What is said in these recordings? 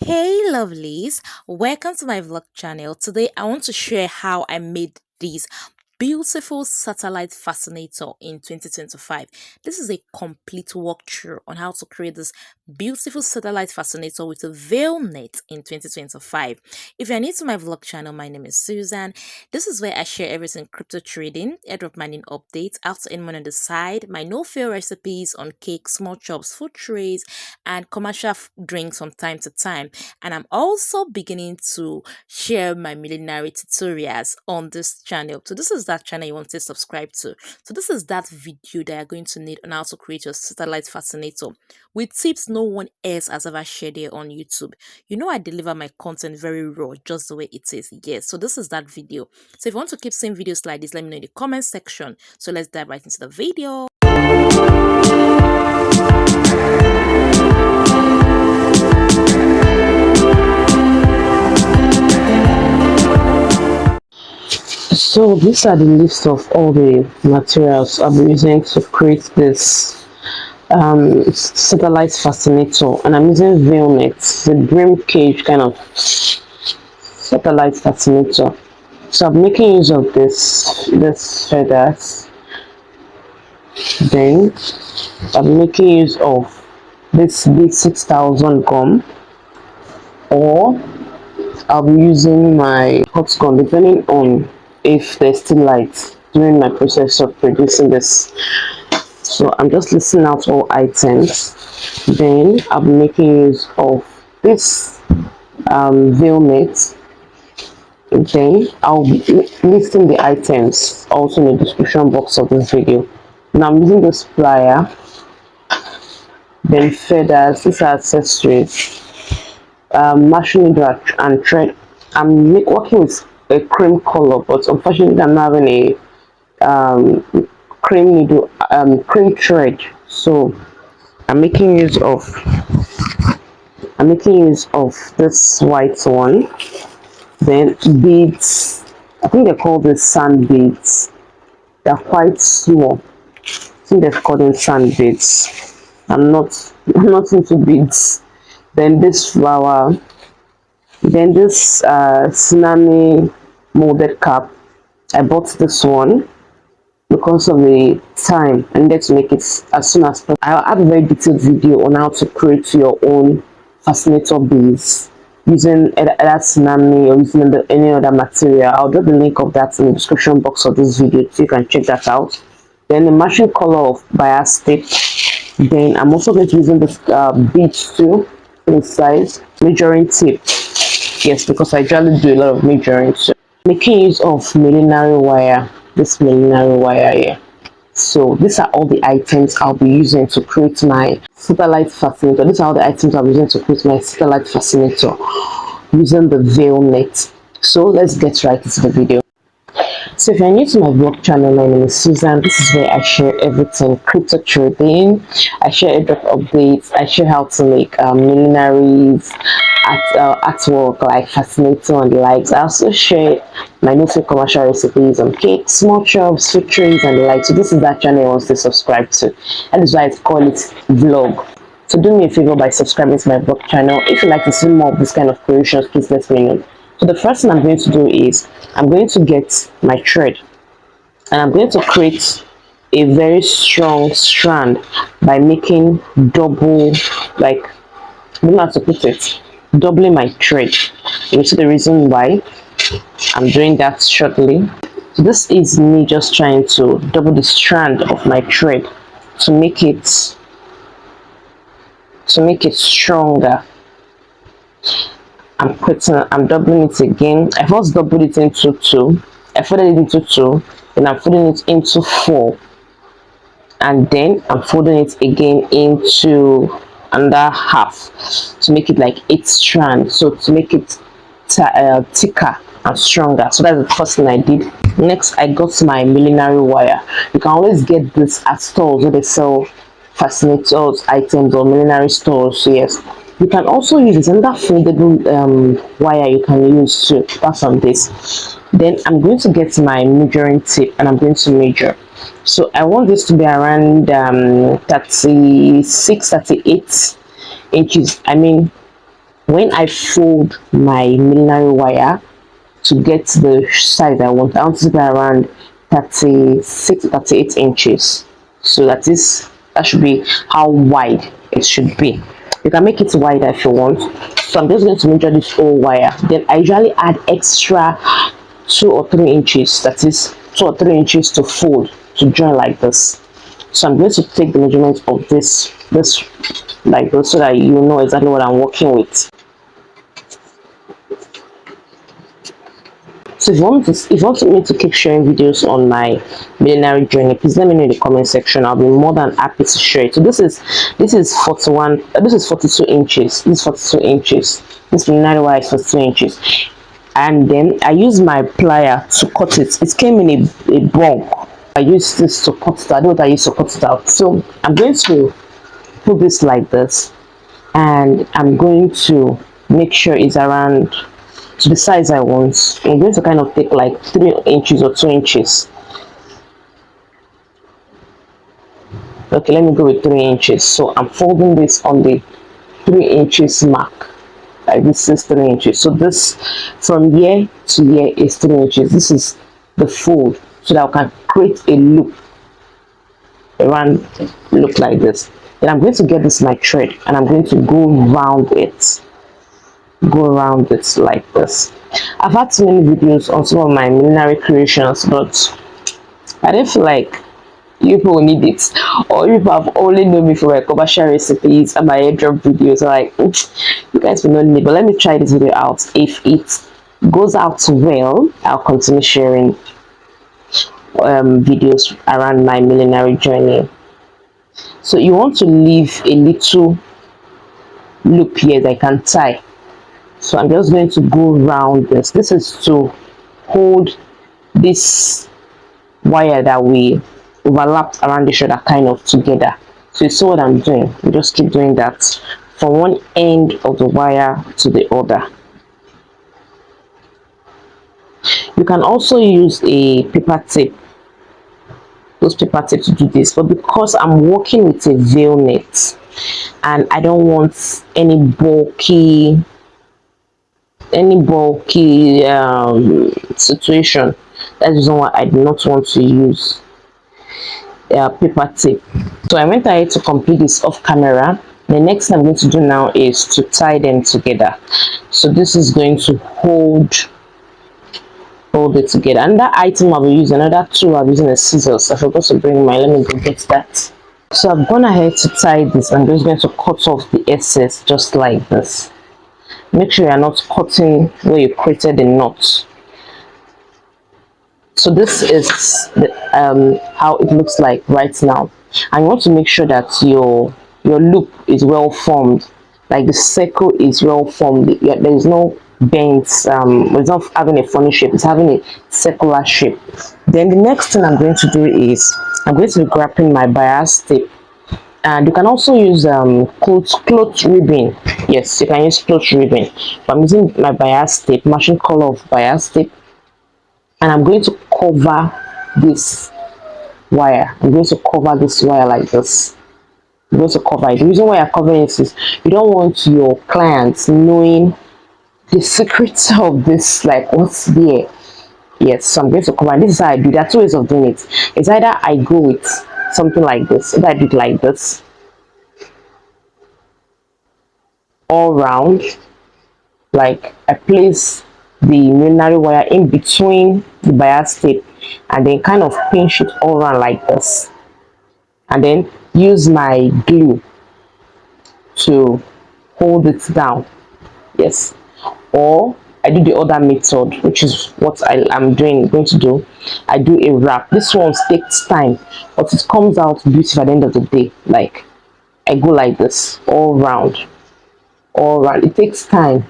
Hey lovelies, welcome to my vlog channel. Today I want to share how I made these beautiful satellite fascinator in 2025. This is a complete walkthrough on how to create this beautiful satellite fascinator with a veil net in 2025. If you're new to my vlog channel, my name is Susan. This is where I share everything crypto trading, airdrop mining updates, how to earn money on the side, my no-fail recipes on cakes, small chops, food trays, and commercial drinks from time to time. And I'm also beginning to share my millinery tutorials on this channel. So this is that channel you want to subscribe to. So this is that video that you're going to need on how to create your satellite fascinator with tips no one else has ever shared here on YouTube. You know I deliver my content very raw, just the way it is. Yes, so this is that video. So if you want to keep seeing videos like this, let me know in the comment section. So let's dive right into the video. So these are the list of all the materials I'm using to create this satellite fascinator, and I'm using veil net, the brim cage kind of satellite fascinator. So I'm making use of this feathers. Then I'm making use of this B6000 gum, or I'll be using my hot gun depending on if there's still light during my process of producing this. So I'm just listing out all items. Then I'll be making use of this veil net. Then I'll be listing the items also in the description box of this video. Now I'm using this plier, then feathers, these are accessories, machine needle and thread. Working with a cream color, but unfortunately I'm not having a cream needle, cream thread. So I'm making use of this white one. Then beads, I think they call this sand beads. They're quite small. I think they've called them sand beads. I'm not into beads. Then this flower, then this Sinamay molded cap. I bought this one because of the time and let's make it as soon as possible. I'll have a very detailed video on how to create your own fascinator beads using either Sinamay or using any other material. I'll drop the link of that in the description box of this video so you can check that out. Then the matching color of bias tape. Then I'm also going to be using this beads too in size measuring tape. Yes, because I usually do a lot of measuring too. Making use of millinery wire, this millinery wire here. So these are all the items I'll be using to create my satellite fascinator. These are all the items I'll be using to create my satellite fascinator using the veil net. So let's get right into the video. So if you're new to my vlog channel, my name is Susan. This is where I share everything crypto trading. I share airdrop updates. I share how to make millineries, artwork like fascinator and the likes. I also share my new commercial recipes on cakes, small chops, food trays and the like. So this is that channel I want to subscribe to. That is why I call it vlog. So do me a favor by subscribing to my vlog channel. If you'd like to see more of this kind of creations, please let me know. So the first thing I'm going to do is I'm going to get my thread and I'm going to create a very strong strand by making double, like, I don't know how to put it, doubling my thread. You see the reason why I'm doing that shortly. So this is me just trying to double the strand of my thread to make it stronger. I'm doubling it again. I first doubled it into two. I folded it into two, then I'm folding it into four, and then I'm folding it again into another half to make it like 8 strands. So to make it thicker and stronger. So that's the first thing I did. Next, I got my millinery wire. You can always get this at stores where they sell fascinators items or millinery stores. So yes, you can also use another foldable wire you can use to pass on this. Then I'm going to get my measuring tape and I'm going to measure. So I want this to be around 36, 38 inches. I mean When I fold my millinery wire to get the size I want to be around 36 to 38 inches. So that should be how wide it should be. You can make it wider if you want. So I'm just going to measure this whole wire. Then I usually add extra 2 or 3 inches, that is 2 or 3 inches to fold to join like this. So I'm going to take the measurement of this like this so that you know exactly what I'm working with. So if you want me to keep sharing videos on my millinery journey, please let me know in the comment section. I'll be more than happy to share it. So this is 41, this is 42 inches. This is 42 inches. This millinery wire is 42 inches. And then I use my plier to cut it. It came in a bulk. I use this to cut it out. I know what I use to cut it out. So I'm going to put this like this, and I'm going to make sure it's around to the size I want. I'm going to kind of take like 3 inches or 2 inches. Okay, let me go with 3 inches. So I'm folding this on the 3 inches mark. Like this is 3 inches. So this from here to here is 3 inches. This is the fold, so that I can create a loop around, look like this. Then I'm going to get this my thread, and I'm going to go around it. Go around it like this. I've had so many videos on some of my millinery creations, but I didn't feel like you people will need it, or you people have only known me for my commercial recipes and my airdrop videos. Like, you guys will not need it. But let me try this video out. If it goes out well, I'll continue sharing videos around my millinery journey. So you want to leave a little loop here that I can tie. So I'm just going to go around this. This is to hold this wire that we overlapped around the shoulder kind of together. So you see what I'm doing? You just keep doing that from one end of the wire to the other. You can also use a paper tape, those paper tape, to do this, but because I'm working with a veil net and I don't want any bulky situation, that's the reason why I do not want to use paper tape. So I went ahead to complete this off camera. The next thing I'm going to do now is to tie them together. So this is going to hold it together. Another item I'll be using, another tool I'll be using, is scissors. I forgot to bring mine. Let me go get that. So I've gone ahead to tie this. I'm just going to cut off the excess just like this. Make sure you're not cutting where you created the knot. So this is how it looks like right now, and you want to make sure that your loop is well formed, like the circle is well formed. There is no bends, it's not having a funny shape, it's having a circular shape. Then the next thing I'm going to do is I'm going to be grabbing my bias tape, and you can also use cloth ribbon. Yes, you can use cloth ribbon, but I'm using my bias tape, matching color of bias tape, and I'm going to cover this wire. I'm going to cover this wire like this. I'm going to cover it. The reason why you're covering it is you don't want your clients knowing the secrets of this, like what's there. Yes, so I'm going to cover. And this is how I do. There are two ways of doing it. It's either I go with something like this, either I do it like this, all round, like I place the millinery wire in between the bias tape and then kind of pinch it all around like this, and then use my glue to hold it down. Yes, or I do the other method, which is what I'm going to do. I do a wrap. This one takes time, but it comes out beautiful at the end of the day. Like I go like this all round, all round. It takes time,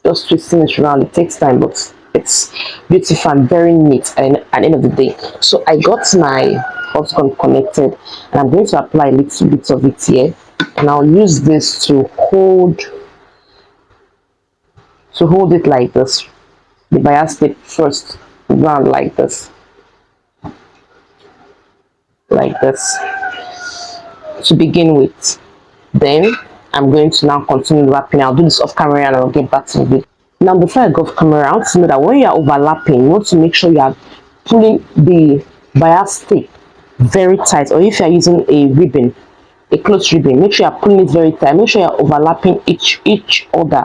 just twisting it around. It takes time, but it's beautiful and very neat at the end of the day. So I got my hot gun connected, and I'm going to apply a little bit of it here, and I'll use this to hold it like this. The bias tape first round like this, to begin with. Then I'm going to now continue wrapping. I'll do this off camera and I'll get back to the video. Now, before I go off camera, I want to know that when you are overlapping, you want to make sure you are pulling the bias tape very tight, or if you are using a ribbon, a close ribbon, make sure you are pulling it very tight. Make sure you are overlapping each other,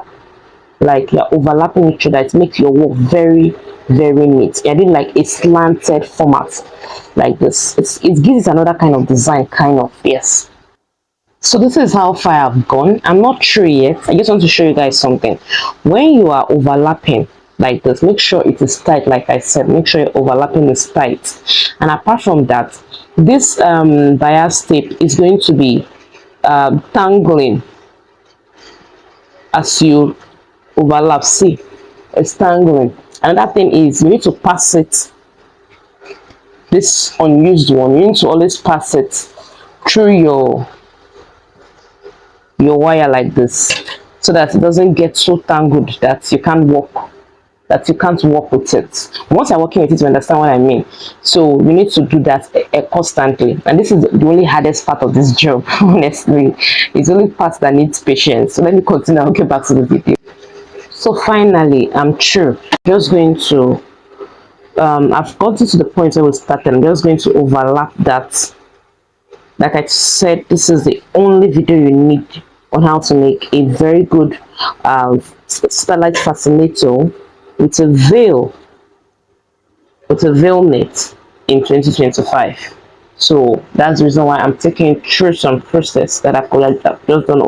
like you're overlapping each other. It makes your work very neat. I did like a slanted format like this. It gives it another kind of design, kind of, yes. So this is how far I've gone. I'm not sure yet. I just want to show you guys something. When you are overlapping like this, make sure it is tight. Like I said, make sure your overlapping is tight. And apart from that, this bias tape is going to be tangling as you overlap. See, it's tangling. Another thing is you need to pass it, this unused one, you need to always pass it through your wire like this, so that it doesn't get so tangled that you can't work with it. Once you're working with it, you understand what I mean. So you need to do that constantly, and this is the only hardest part of this job. Honestly, it's the only part that needs patience. So let me continue. I'll get back to the video. So finally, I'm through. Just going to I've gotten to the point where we started. I'm just going to overlap that. Like I said, this is the only video you need on how to make a very good Satellite Fascinator with a veil net in 2025. So that's the reason why I'm taking through some process that I've just done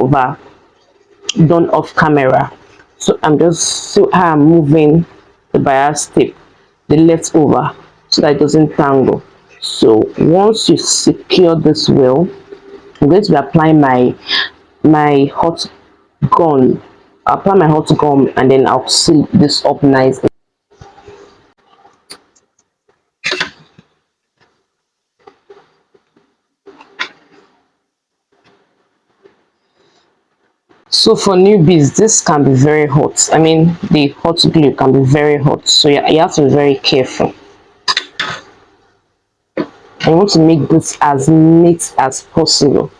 off camera. So I'm just how I'm moving the bias tape, the leftover, so that it doesn't tangle. So once you secure this veil, I'm going to be applying my hot gum. I'll apply my hot gum and then I'll seal this up nicely. So for newbies, this can be very hot. I mean, the hot glue can be very hot, so you have to be very careful. I want to make this as neat as possible.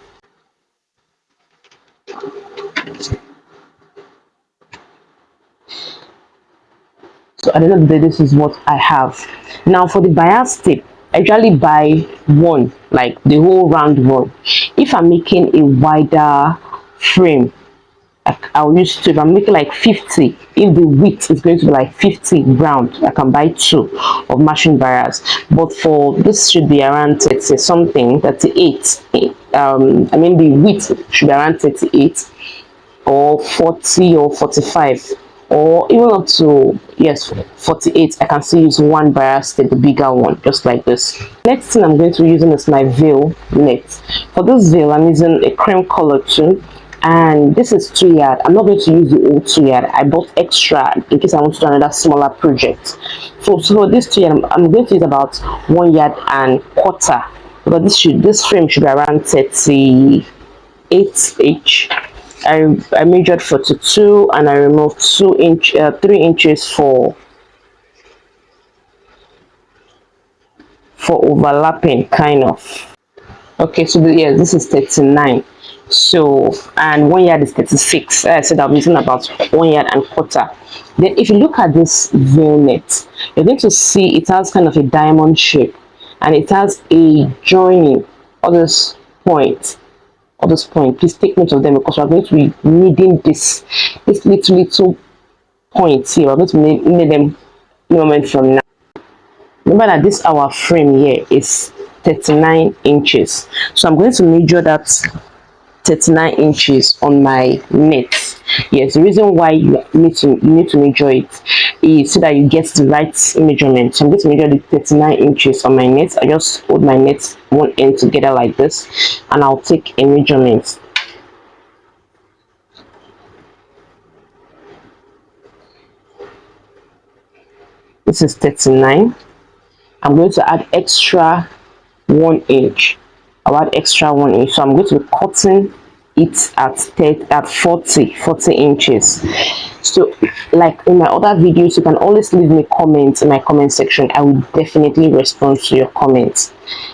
So at the end of the day, this is what I have. Now for the bias tape, I usually buy one, like the whole round one. If I'm making a wider frame, I'll use two. If I'm making like 50, if the width is going to be like 50 round, I can buy two of machine bias. But for this should be around 30 something, 38. I mean the width should be around 38 or 40 or 45, or even up to, yes, 48. I can still use one bias tape, the bigger one, just like this. Next thing I'm going to be using is my veil net. For this veil, I'm using a cream color too, and this is 2 yard. I'm not going to use the old 2 yard. I bought extra in case I want to do another smaller project. So for this 2 yard, I'm going to use about 1 yard and quarter, because this frame should be around 38 inch. I measured 42 and I removed 3 inches for overlapping, kind of. Okay, so yeah, this is 39. So, and 1 yard is 36. I said I'm using about 1 yard and quarter. Then if you look at this veil net, you're going to see it has kind of a diamond shape, and it has a joining all this point. Please take note of them, because we're going to be needing this little points here. We're going to need them in a moment from now. Remember that this our frame here is 39 inches, so I'm going to measure that 39 inches on my net. Yes, the reason why you need to measure it is so that you get the right measurement. So I'm going to measure the 39 inches on my net. I just hold my net one end together like this, and I'll take a measurement. This is 39. I'm going to add extra 1 inch. I'll add extra 1 inch. So I'm going to be cutting it at 40 inches. So like in my other videos, you can always leave me comments in my comment section. I will definitely respond to your comments.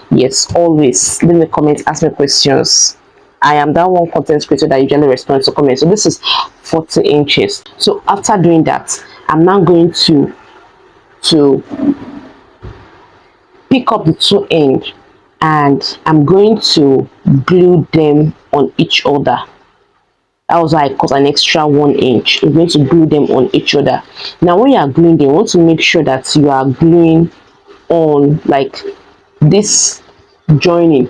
Yes, always leave me comments, ask me questions. I am that one content creator that usually responds to comments. So this is 40 inches. So after doing that, I'm now going to pick up the 2 inch, and I'm going to glue them on each other. That was why I cut an extra 1 inch. I'm going to glue them on each other. Now when you are gluing them, you want to make sure that you are gluing on like this joining.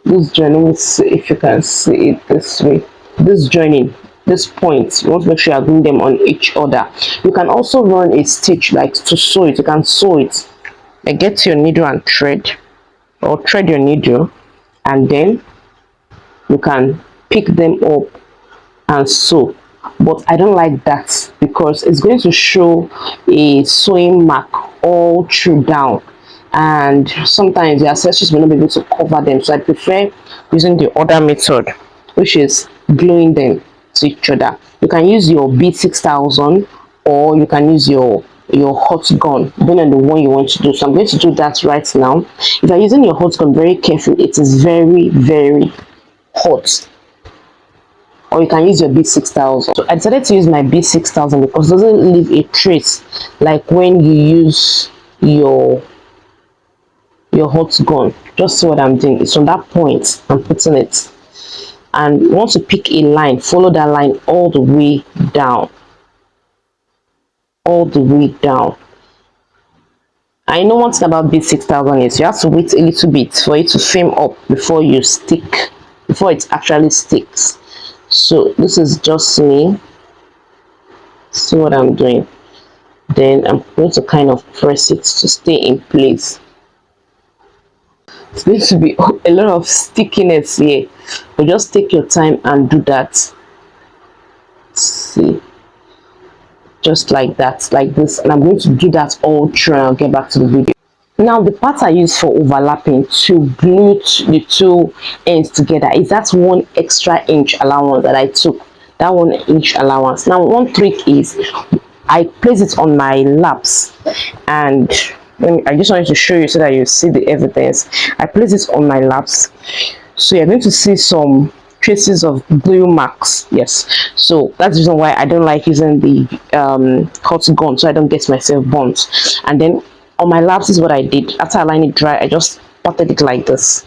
This joining, let me see if you can see it this way. This joining, this point, you want to make sure you are gluing them on each other. You can also run a stitch like to sew it. You can sew it. Like get your needle and thread, or thread your needle, and then you can pick them up and sew. But I don't like that because it's going to show a sewing mark all through down, and sometimes the accessories will not be able to cover them. So I prefer using the other method, which is gluing them to each other. You can use your B6000, or you can use your hot gun, depending on the one you want to do. So I'm going to do that right now. If you're using your hot gun, very careful, it is very, very hot. Or you can use your B6000. So I decided to use my B6000 because it doesn't leave a trace like when you use your hot gun. Just see what I'm doing. It's from that point I'm putting it, and you want to pick a line, follow that line all the way down, all the way down. I know one thing about B6000 is you have to wait a little bit for it to firm up before you stick, before it actually sticks. So this is just me. See what I'm doing. Then I'm going to kind of press it to stay in place. It's going to be a lot of stickiness here, but just take your time and do that. See, just like that, like this, and I'm going to do that all through, and I'll get back to the video. Now the part I use for overlapping to glue the 2 ends together is that 1 extra inch allowance that I took, that 1 inch allowance. Now one trick is I place it on my laps, and I just wanted to show you so that you see the evidence. I place it on my laps, so you're going to see some traces of glue marks. Yes, so that's the reason why I don't like using the hot gun, so I don't get myself burnt. And then on my laps is what I did. After I line it dry, I just patted it like this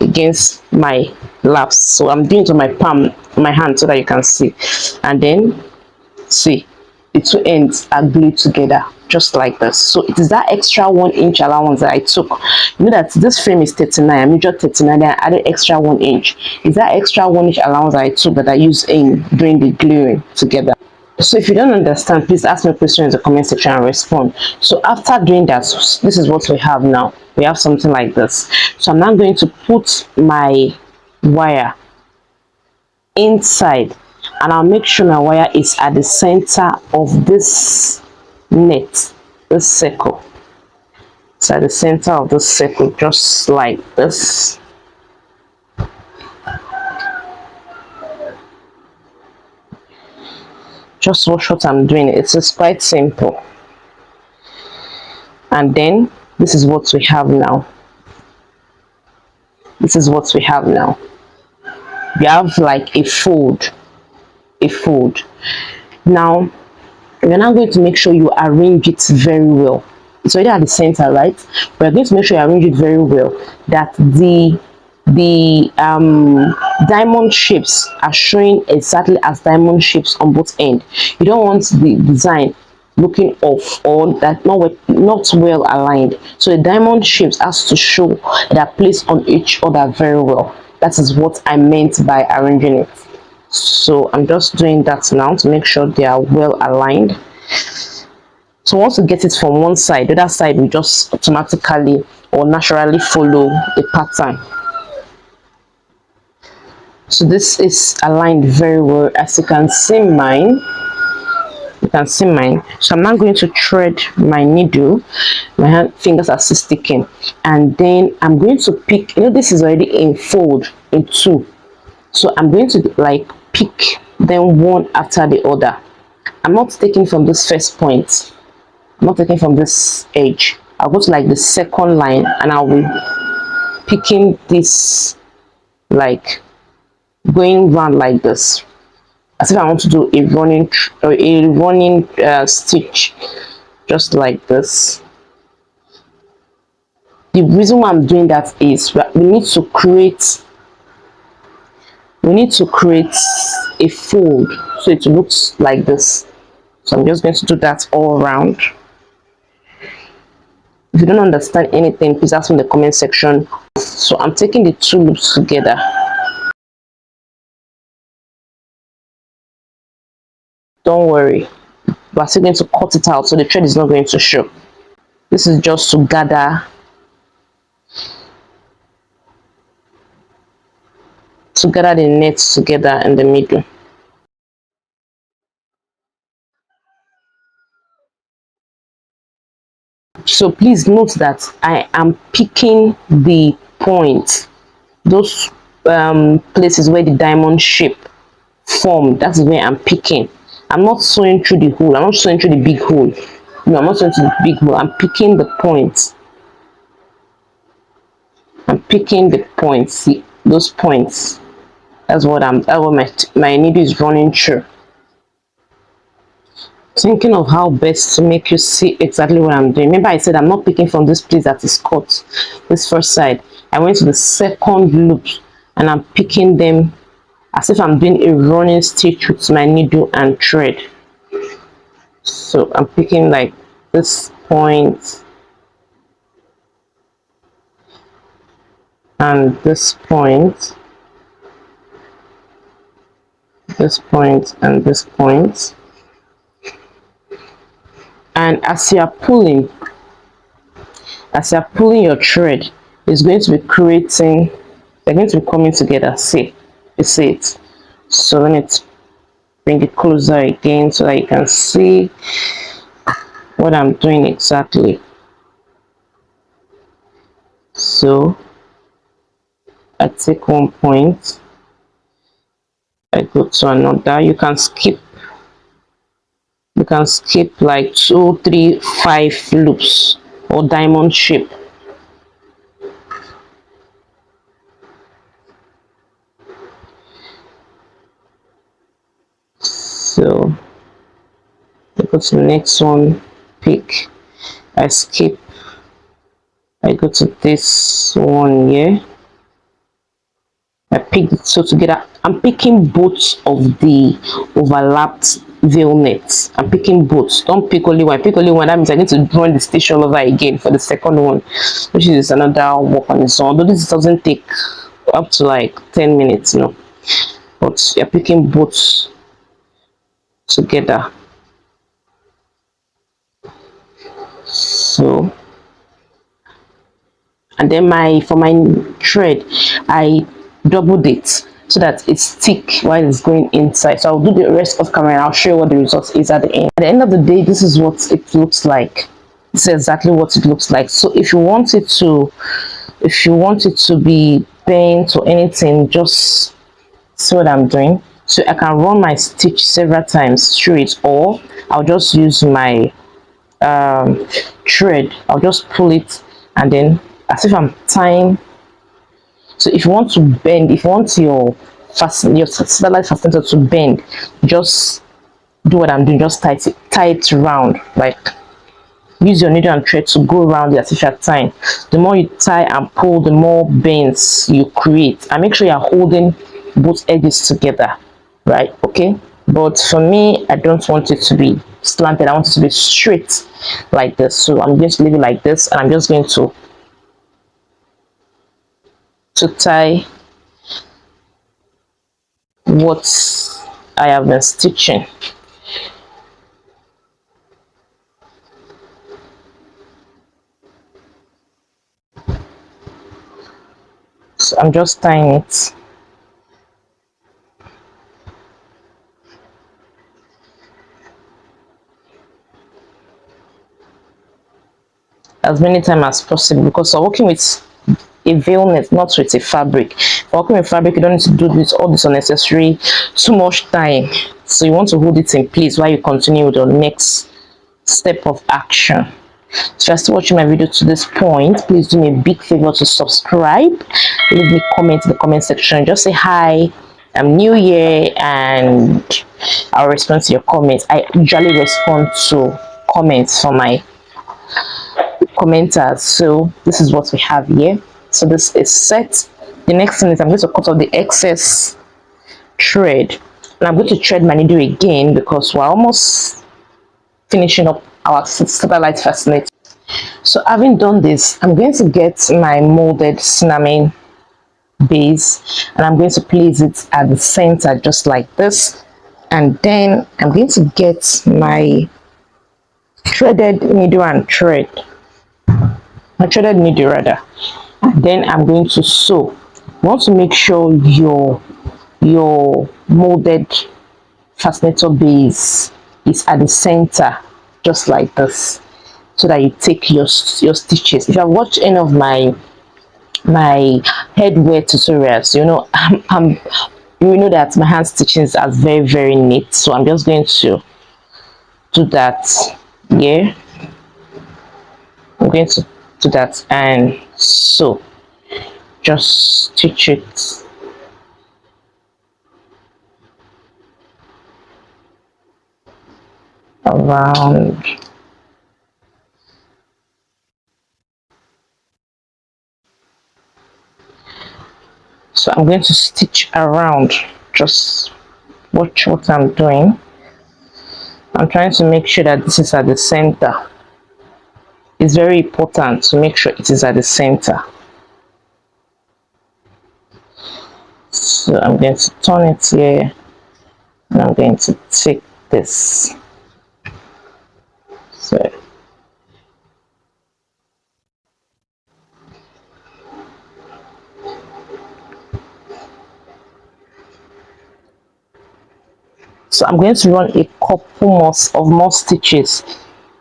against my laps. So I'm doing it on my palm, my hand, so that you can see. And then see, the 2 ends are glued together just like this. So it is that extra 1 inch allowance that I took. You know that this frame is 39, I measured 39, then I added extra 1 inch. It's that extra 1 inch allowance that I took that I used in doing the gluing together. So if you don't understand, please ask me a question in the comment section and respond. So after doing that, this is what we have now. We have something like this. So I'm now going to put my wire inside, and I'll make sure my wire is at the center of this net, this circle. It's at the center of the circle, just like this. Just watch what I'm doing. It's quite simple. And then this is what we have now. This is what we have now. We have like a fold. Now you're now going to make sure you arrange it very well. It's already at the center, right? We're going to make sure you arrange it very well, that the diamond shapes are showing exactly as diamond shapes on both ends. You don't want the design looking off or that not well aligned. So the diamond shapes has to show that are placed on each other very well. That is what I meant by arranging it. So I'm just doing that now to make sure they are well aligned. So once we get it from one side, the other side will just automatically or naturally follow the pattern. So this is aligned very well, as you can see mine. So I'm now going to thread my needle. My fingers are still sticking, and then I'm going to pick, you know, this is already in fold in 2, so I'm going to like pick them one after the other. I'm not taking from this first point, I'm not taking from this edge. I'll go to like the second line, and I will picking this, like going round like this, as if I want to do a running stitch, just like this. The reason why I'm doing that is we need to create a fold so it looks like this. So I'm just going to do that all around. If you don't understand anything, please ask me in the comment section. So I'm taking the two loops together. Don't worry, we're still going to cut it out so the thread is not going to show. This is just to gather the nets together in the middle. So please note that I am picking the point, those places where the diamond shape form. That is where I'm picking. I'm not sewing through the hole. I'm not sewing through the big hole. No, I'm not sewing through the big hole. I'm picking the points. I'm picking the points. See those points. That's what my needle is running through. Thinking of how best to make you see exactly what I'm doing. Remember I said I'm not picking from this place that is cut, this first side. I went to the second loop and I'm picking them as if I'm doing a running stitch with my needle and thread. So I'm picking like this point and this point, this point and this point. And as you're pulling your thread, it's going to be creating, they're going to be coming together. See, you see it. So let me bring it closer again so that you can see what I'm doing exactly. So I take one point, I go to another. You can skip like 2, 3, 5 loops or diamond shape. So I go to the next one, pick, I skip, I go to this one here, I pick the two together. I'm picking both of the overlapped veil nets. I'm picking both. Don't pick only one. Pick only one. That means I need to join the stitch all over again for the second one, which is another work on its own. Although this doesn't take up to like 10 minutes, you know. But you're picking both together. So, and then for my thread, I doubled it so that it's thick while it's going inside. So I'll do the rest of camera and I'll show you what the result is at the end. At the end of the day, this is what it looks like. This is exactly what it looks like. So if you want it to be bent or anything, just see what I'm doing. So I can run my stitch several times through it, or I'll just use my thread. I'll just pull it and then as if I'm tying. So if you want to bend, if you want your satellite fascinator to bend, just do what I'm doing. Just tie it round, like use your needle and thread to go around it as if you're tying. The more you tie and pull, the more bends you create. And make sure you're holding both edges together, right? Okay, but for me, I don't want it to be slanted. I want it to be straight like this. So I'm going to leave it like this, and I'm just going to tie what I have been stitching. So I'm just tying it. As many times as possible, because I'm working with a veil net, not with a fabric. If you're working with fabric, you don't need to do all this unnecessary, too much time. So you want to hold it in place while you continue with your next step of action. So if you're still watching my video to this point, please do me a big favor to subscribe. Leave me comment in the comment section. Just say hi, I'm new here, and I'll respond to your comments. I usually respond to comments from my commenters. So this is what we have here. So this is set. The next thing is I'm going to cut off the excess thread, and I'm going to thread my needle again because we're almost finishing up our satellite fascinator. So having done this, I'm going to get my molded Sinamay base, and I'm going to place it at the center just like this, and then I'm going to get my threaded needle and thread, my threaded needle rather, and then I'm going to sew. You want to make sure your molded fascinator base is at the center just like this, so that you take your stitches. If you have watched any of my headwear tutorials, you know you know that my hand stitchings are very neat. So I'm just going to do that. Yeah, I'm going to do that, and so just stitch it around. So I'm going to stitch around. Just watch what I'm doing. I'm trying to make sure that this is at the center. It's very important to make sure it is at the center. So I'm going to turn it here, and I'm going to take this. So I'm going to run a couple more stitches,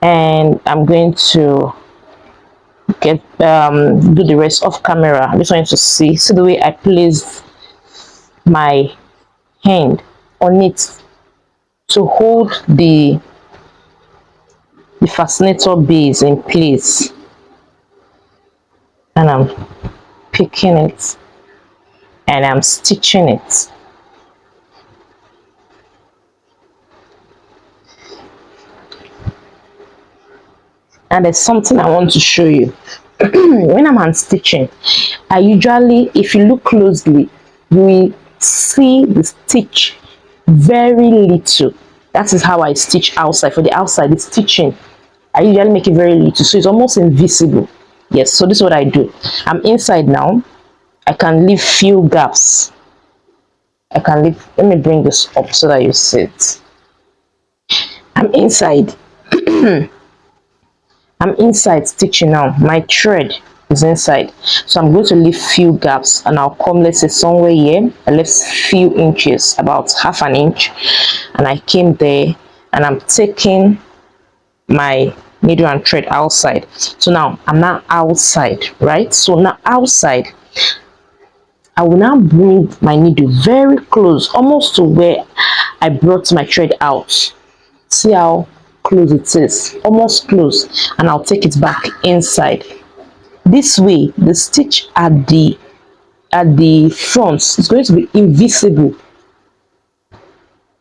and I'm going to get do the rest off camera. I just want you to see the way I place my hand on it to hold the fascinator base in place, and I'm picking it and I'm stitching it. And there's something I want to show you. When I'm hand stitching, I usually, if you look closely, you will see the stitch very little. That is how I stitch outside. For the outside, the stitching, I usually make it very little, so it's almost invisible. Yes, so this is what I do. I'm inside now. I can leave few gaps. I can leave, let me bring this up so that you see it. I'm inside. I'm inside stitching now. My thread is inside, so I'm going to leave few gaps, and I'll come, let's say somewhere here. I left few inches, about half an inch, and I came there, and I'm taking my needle and thread outside. So now I'm now outside, right? So now outside, I will now bring my needle very close, almost to where I brought my thread out. See how close it is, almost close, and I'll take it back inside. This way the stitch at the front is going to be invisible.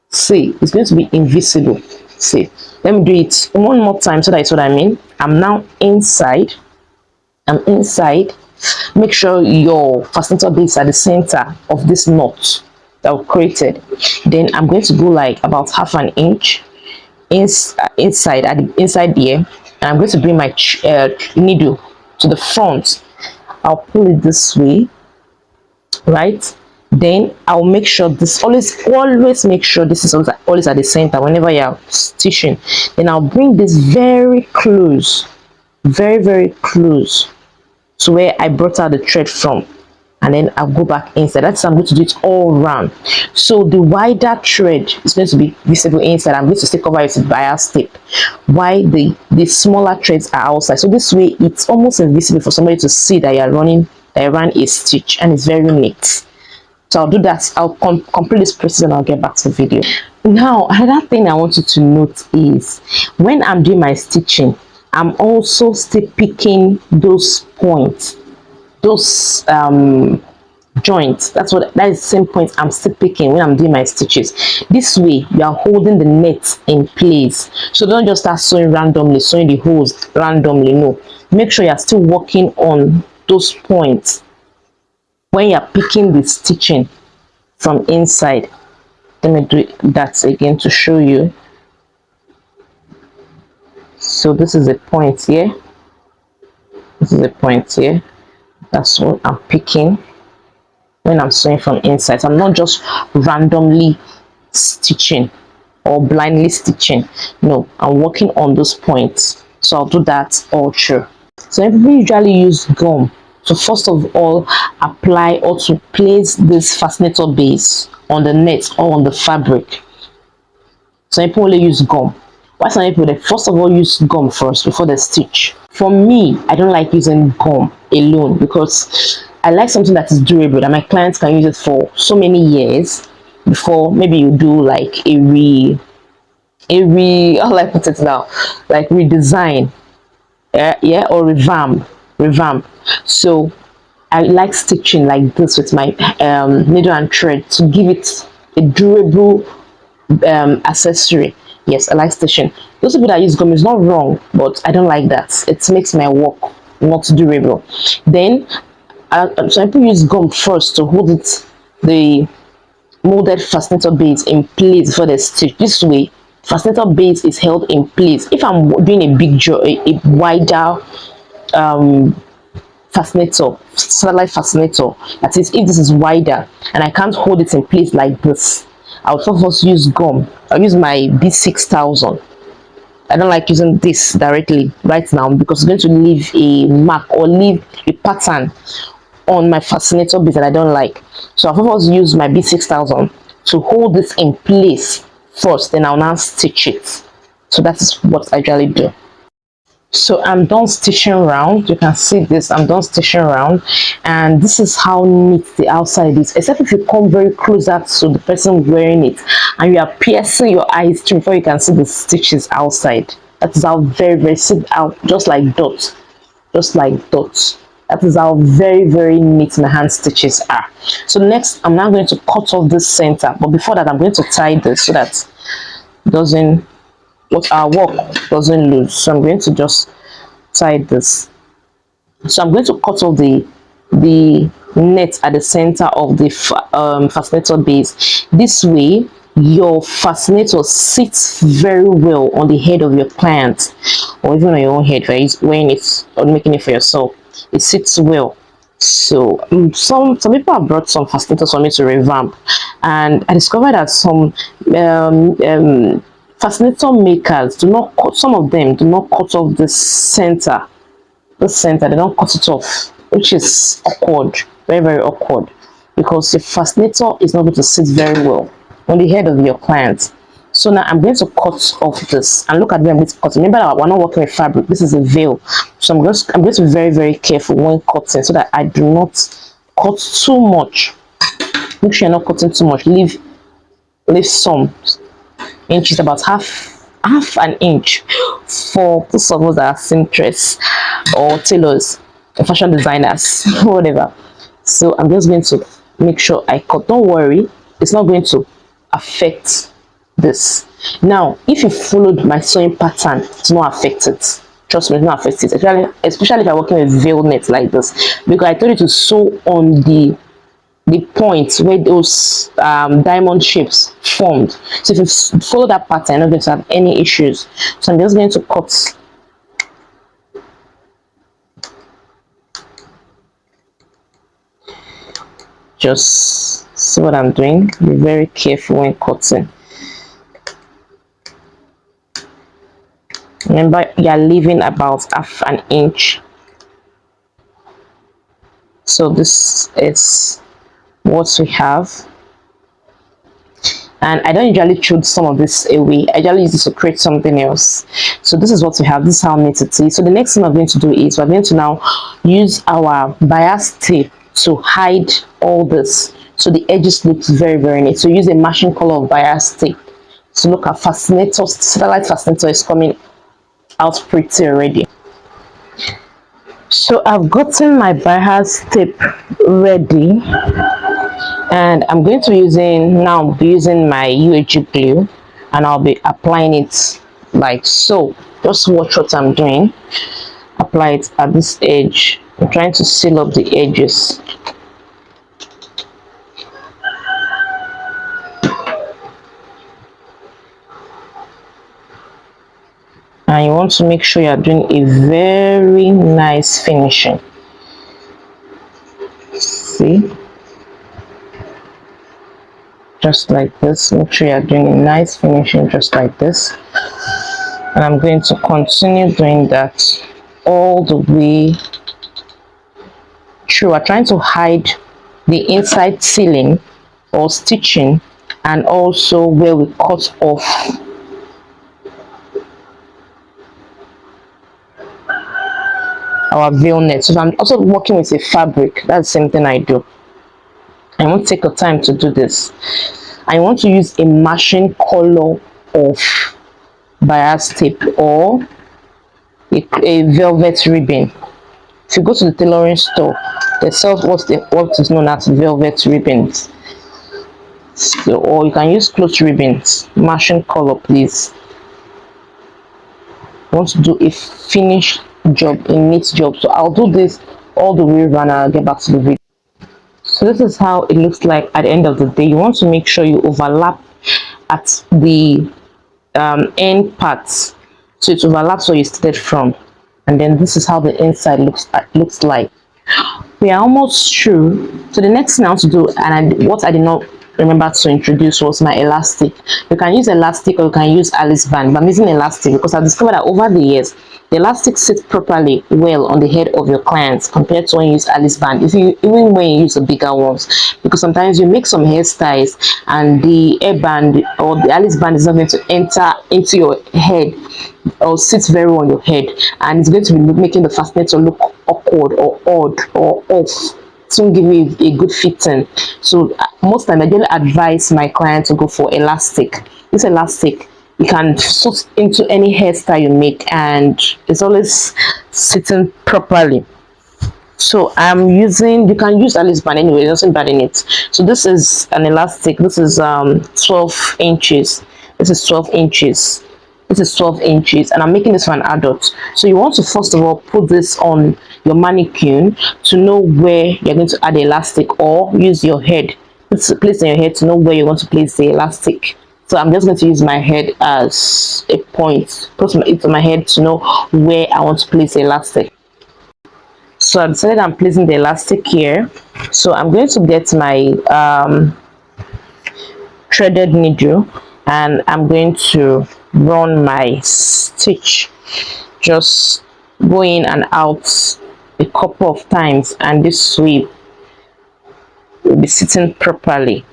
See, it's going to be invisible. See, let me do it one more time so that's what I mean. I'm now inside. I'm inside. Make sure your fascinator base at the center of this knot that we created. Then I'm going to go like about half an inch inside, at the inside there, and I'm going to bring my needle to the front. I'll pull it this way, right? Then I'll make sure this, always make sure this is always at the center whenever you're stitching. Then I'll bring this very close, very close to where I brought out the thread from, and then I'll go back inside. That's how I'm going to do it all around. So the wider thread is going to be visible inside. I'm going to still cover it with bias tape, while the smaller threads are outside. So this way it's almost invisible for somebody to see that you're running, that you ran a stitch, and it's very neat. So I'll do that. I'll complete this process, and I'll get back to the video. Now, another thing I want you to note is when I'm doing my stitching, I'm also still picking those points, those joints. That is the same point I'm still picking when I'm doing my stitches. This way you are holding the net in place, so don't just start sewing randomly, sewing the holes randomly. No, make sure you're still working on those points when you're picking the stitching from inside. Let me do that again to show you. So this is a point here, this is a point here. That's what I'm picking when I'm sewing from inside. So I'm not just randomly stitching or blindly stitching. No, I'm working on those points. So I'll do that all through. So people usually use gum to first of all apply or to place this fascinator base on the net or on the fabric. Some people only use gum. Why some people, they first of all use gum first before they stitch. For me, I don't like using gum alone because I like something that is durable, that my clients can use it for so many years before maybe you do like how do I put it now, like redesign, yeah, or revamp. So I like stitching like this with my needle and thread to give it a durable accessory. Yes, I like stitching. Those people that use gum is not wrong, but I don't like that. It makes my work not durable. Then some people use gum first to hold it, the molded fascinator base in place for the stitch. This way fascinator base is held in place. If I'm doing a big job, a wider fascinator, satellite fascinator, that is, if this is wider and I can't hold it in place like this, I'll first use gum. I'll use my B6000. I don't like using this directly right now because it's going to leave a mark or leave a pattern on my fascinator base that I don't like. So I'll first use my B6000 to hold this in place first, then I'll now stitch it. So that is what I usually do. So I'm done stitching around. You can see this, I'm done stitching around, and this is how neat the outside is, except if you come very closer to the person wearing it and you are piercing your eyes before you can see the stitches outside. That is how very see out, just like dots, just like dots. That is how very neat my hand stitches are. So next I'm now going to cut off this center, but before that I'm going to tie this so that it doesn't, what our work doesn't lose. So I'm going to just tie this. So I'm going to cut off the net at the center of the fascinator base. This way your fascinator sits very well on the head of your client, or even on your own head, right? Wearing it or making it for yourself, it sits well. So some people have brought some fascinators for me to revamp, and I discovered that some fascinator makers do not cut, some of them do not cut off the center, they don't cut it off, which is awkward, very awkward, because the fascinator is not going to sit very well on the head of your client. So now I'm going to cut off this, and look at where I'm going to cut. Remember that we're not working with fabric, this is a veil. So I'm going to be very careful when cutting so that I do not cut too much. Make sure you're not cutting too much. Leave some inches, about half an inch, for those of us that are seamstress or tailors or fashion designers whatever. So I'm just going to make sure I cut. Don't worry, it's not going to affect this. Now if you followed my sewing pattern, it's not affect it. Trust me, it's not affect it, especially if you're working with veil net like this, because I told you to sew on the points where those diamond shapes formed. So if you follow that pattern, you're not going to have any issues. So I'm just going to cut. Just see what I'm doing. Be very careful when cutting. Remember, you're leaving about half an inch. So this is what we have, and I don't usually throw some of this away. I usually use this to create something else. So this is what we have. This is how neat it is. So the next thing we're going to do is we're going to now use our bias tape to hide all this, so the edges looks very neat. So use a matching color of bias tape. So look at fascinator, satellite fascinator is coming out pretty already. So I've gotten my bias tape ready, and I'm going to be using my UHG glue, and I'll be applying it like so. Just watch what I'm doing. Apply it at this edge. I'm trying to seal up the edges. And you want to make sure you're doing a very nice finishing. See, just like this. Make sure you're doing a nice finishing just like this, and I'm going to continue doing that all the way through. We're trying to hide the inside sealing or stitching, and also where we cut off our veil net. So if I'm also working with a fabric, that's the same thing I do. I want to take a time to do this. I want to use a matching color of bias tape or a velvet ribbon. If you go to the tailoring store, they sell what is known as velvet ribbons. So, or you can use cloth ribbons. Matching color, please. I want to do a finished job, a neat job. So I'll do this all the way around and I'll get back to the video. So this is how it looks like at the end of the day. You want to make sure you overlap at the end parts, so it overlaps where you started from, and then this is how the inside looks like. We are almost through. So the next thing I want to do, and what I did not remember to introduce, was my elastic. You can use elastic or you can use Alice band, but I'm using elastic because I discovered that over the years the elastic sits properly well on the head of your clients compared to when you use Alice band, even when you use the bigger ones, because sometimes you make some hairstyles and the hair band or the Alice band is not going to enter into your head or sits very well on your head, and it's going to be making the fascinator look awkward or odd or off. It won't give you a good fitting. So most time I generally advise my clients to go for elastic. This elastic, you can suit into any hairstyle you make, and it's always sitting properly. So I'm using, you can use Alice band anyway, it doesn't bad in it. So this is an elastic. This is 12 inches. This is 12 inches. This is 12 inches, and I'm making this for an adult. So you want to first of all put this on your mannequin to know where you're going to add the elastic, or use your head. Place on your head to know where you want to place the elastic. So I'm just going to use my head as a point. Put it on my head to know where I want to place the elastic. So I decided I'm placing the elastic here. So I'm going to get my threaded needle, and I'm going to run my stitch, just go in and out a couple of times, and this sweep will be sitting properly.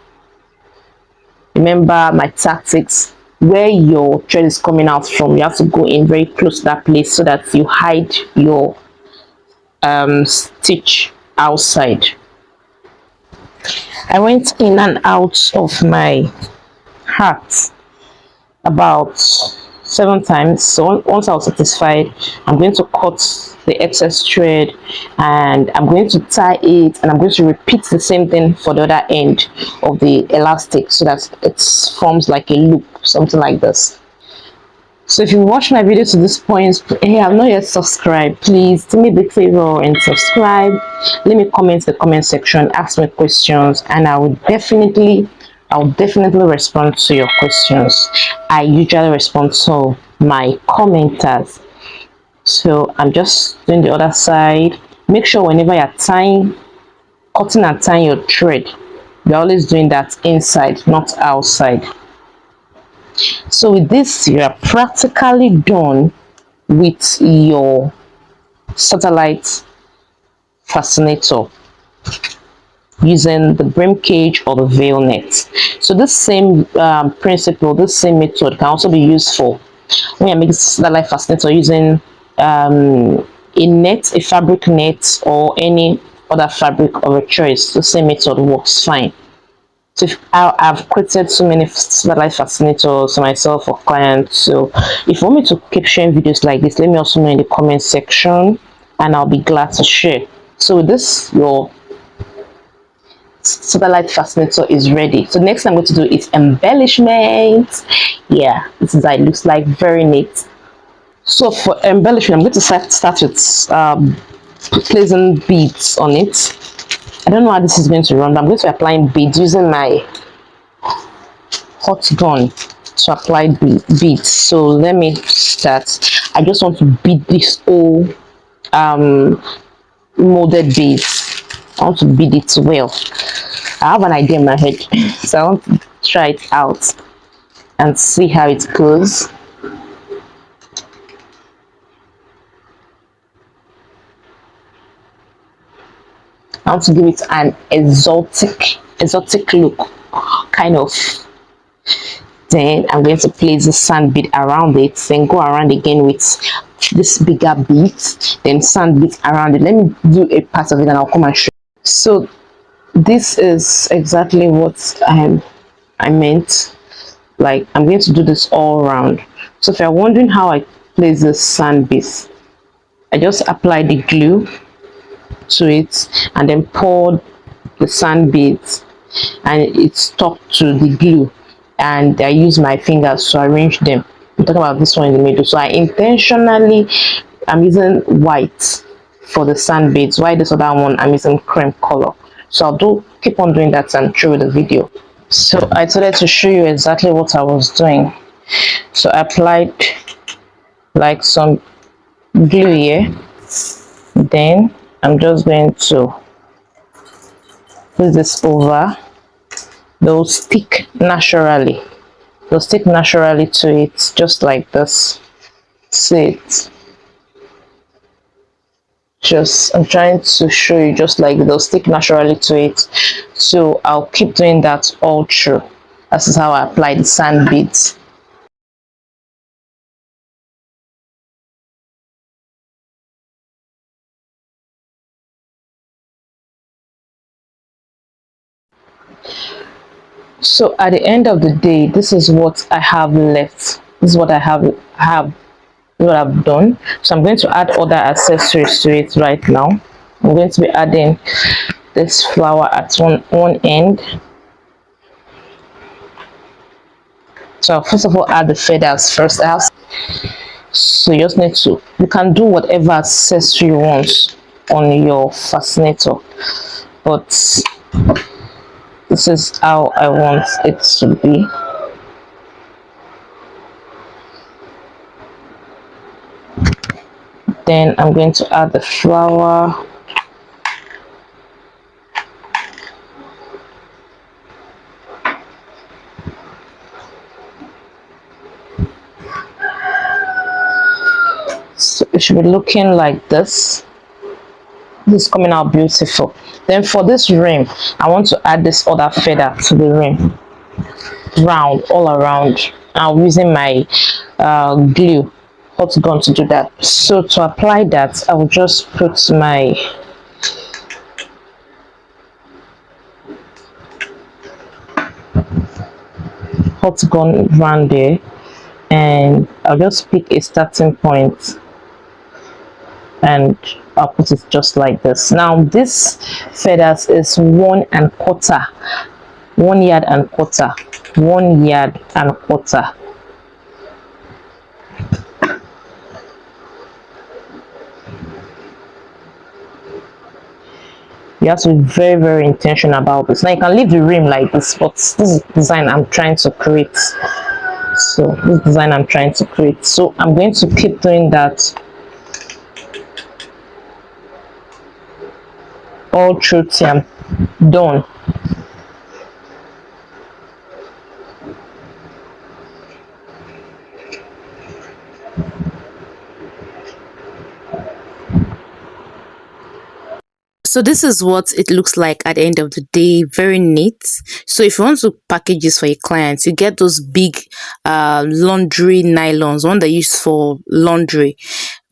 Remember my tactics: where your thread is coming out from, you have to go in very close to that place so that you hide your stitch outside. I went in and out of my hat about 7 times. So once I was satisfied, I'm going to cut the excess thread, and I'm going to tie it, and I'm going to repeat the same thing for the other end of the elastic so that it forms like a loop, something like this. So if you watch my video to this point, hey, I'm not yet subscribed, please do me a big favor and subscribe. Let me comment in the comment section, ask me questions, and I'll definitely respond to your questions. I usually respond to my commenters. So I'm just doing the other side. Make sure whenever you're cutting and tying your thread, you're always doing that inside, not outside. So with this, you are practically done with your satellite fascinator using the brim cage or the veil net. So this same principle, this same method can also be used for when you're making satellite fascinator using a net, a fabric net, or any other fabric of a choice. The same method works fine. So I've created so many satellite fascinators myself for clients. So if you want me to keep sharing videos like this, let me also know in the comment section, and I'll be glad to share. So this your satellite fascinator is ready. So next thing I'm going to do is embellishment. Yeah, this is how it looks like, very neat. So for embellishment, I'm going to start with placing beads on it. I don't know how this is going to run, but I'm going to be applying beads using my hot gun to apply beads. So let me start. I just want to bead this whole molded beads. I want to bead it well. I have an idea in my head, so I want to try it out and see how it goes. I want to give it an exotic look, kind of. Then I'm going to place the sand bead around it, then go around again with this bigger bead, then sand bead around it. Let me do a part of it and I'll come and show you. So this is exactly what I meant. Like, I'm going to do this all around. So if you're wondering how I place this sand bead, I just apply the glue to it and then pour the sand beads, and it's stuck to the glue, and I use my fingers to arrange them. I'm talking about this one in the middle. So I intentionally, I'm using white for the sand beads, while this other one I'm using cream color. So I'll keep on doing that and through the video. So I decided to show you exactly what I was doing. So I applied like some glue here, then I'm just going to put this over. They'll stick naturally. They'll stick naturally to it, just like this. See it? Just, I'm trying to show you, just like they'll stick naturally to it. So I'll keep doing that all through. This is how I apply the sand beads. So at the end of the day, this is what I have left. This is what I have what I've done. So I'm going to add other accessories to it right now. I'm going to be adding this flower at one end. So first of all, add the feathers first. So you just need to, you can do whatever accessory you want on your fascinator, but this is how I want it to be. Then I'm going to add the flower. So it should be looking like this. This is coming out beautiful. Then for this rim, I want to add this other feather to the rim, round all around. I'm using my glue hot gun to do that. So to apply that, I will just put my hot gun around there, and I'll just pick a starting point and I'll put it just like this. Now this feathers is 1¼ 1.25 yards, 1.25 yards. You have to be very intentional about this. Now you can leave the rim like this, but this is the design I'm trying to create. So this design I'm trying to create. So I'm going to keep doing that all through till I'm done. So this is what it looks like at the end of the day. Very neat. So if you want to package this for your clients, you get those big laundry nylons, one they use for laundry.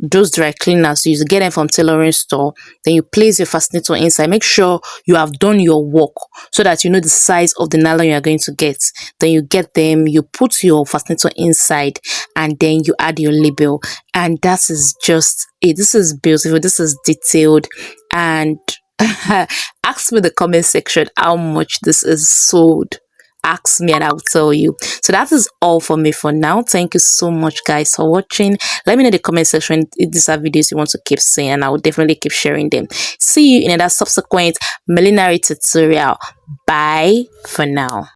those dry cleaners, you get them from tailoring store. Then you place your fascinator inside. Make sure you have done your work so that you know the size of the nylon you are going to get. Then you get them, you put your fascinator inside, and then you add your label, and that is just it. This is beautiful, this is detailed, and ask me in the comment section how much this is sold. Ask me and I'll tell you. So that is all for me for now. Thank you so much guys for watching. Let me know in the comment section if these are videos you want to keep seeing, and I will definitely keep sharing them. See you in another subsequent millinery tutorial. Bye for now.